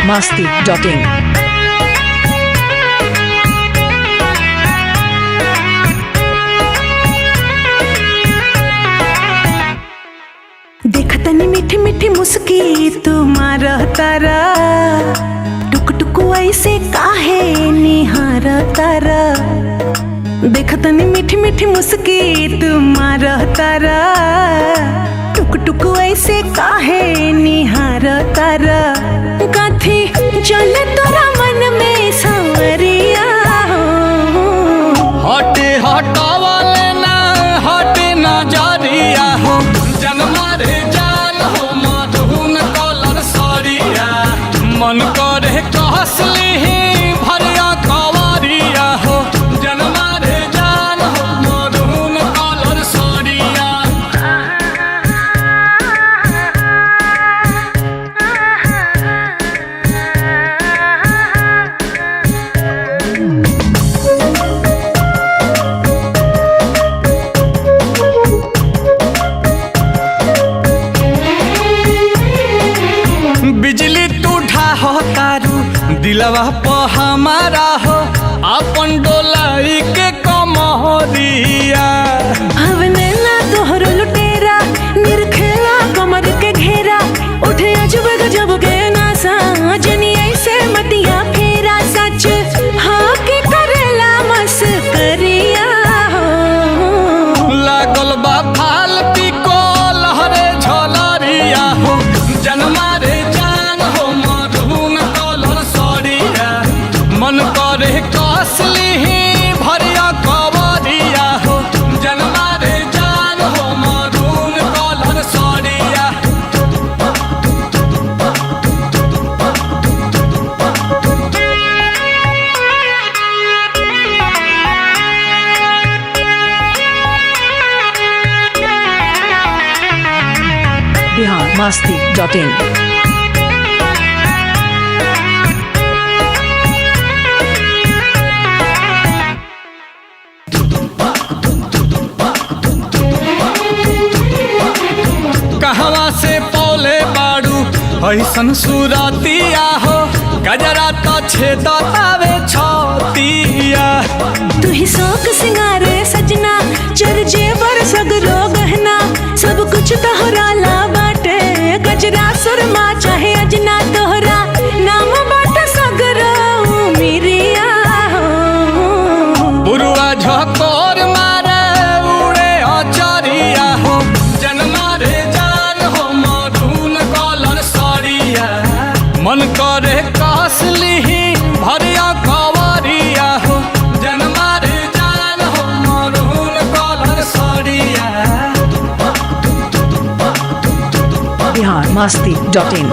biharmasti.in। देखतनी मीठी मीठी मुस्की तुम्हारा तारा, टुक टुक ऐसे काहे निहार तारा। देखतनी मीठी मीठी मुस्की तुम्हारा तारा, टुक टुक ऐसे काहे निहार तारा। कथी चले तोरा मन में सांवरिया, हटे हटावाले ना हटे ना जारिया हो, जन्मा रे जान हो मधुन कलर सरिया। मन करे कहसली भरिया कवारिया हो, जन्मा रे जान हो मधुन कलर सरिया। बिजली टूठा हो तारू दिलवा प हमारा हो, अपन डोलाई के कमरिया। हवने ना तोहरो लुटेरा, निरखेला कमर के घेरा। उठे अजब गजब के नासा, जनी ऐसे मतिया फेरा। सच हाँ के करेला मस्करिया हो, लागल बा फाल पिको लहरे झलरिया हो, जन्मा रे जान हो मधुन कलर सरिया। मन करे कसली भरिया कवरिया हो, जन्मा रे जान हो मधुन कलर सरिया। biharmasti.in। कहवा से पौले बाड़ू ऐसन सुरतिया हो, गजरा तो छेदतावे छतिया। तू ही शौक सिंगारे सजना, चर जेवर सगरो गहना। सब कुछ तोहरा ला बाटे, गजरा सुरमा चाहे अजना। तोहरा नाम बाटे सगरो मिरिया हो, बुरुआ झकोर मारे उड़े अचरिया हो, जन्मा रे जान हो मधुन कलर सरिया। मन करे कसली भरिया कवरिया हो, जन्मा रे जान हो मधुन कलर सरिया। biharmasti.in।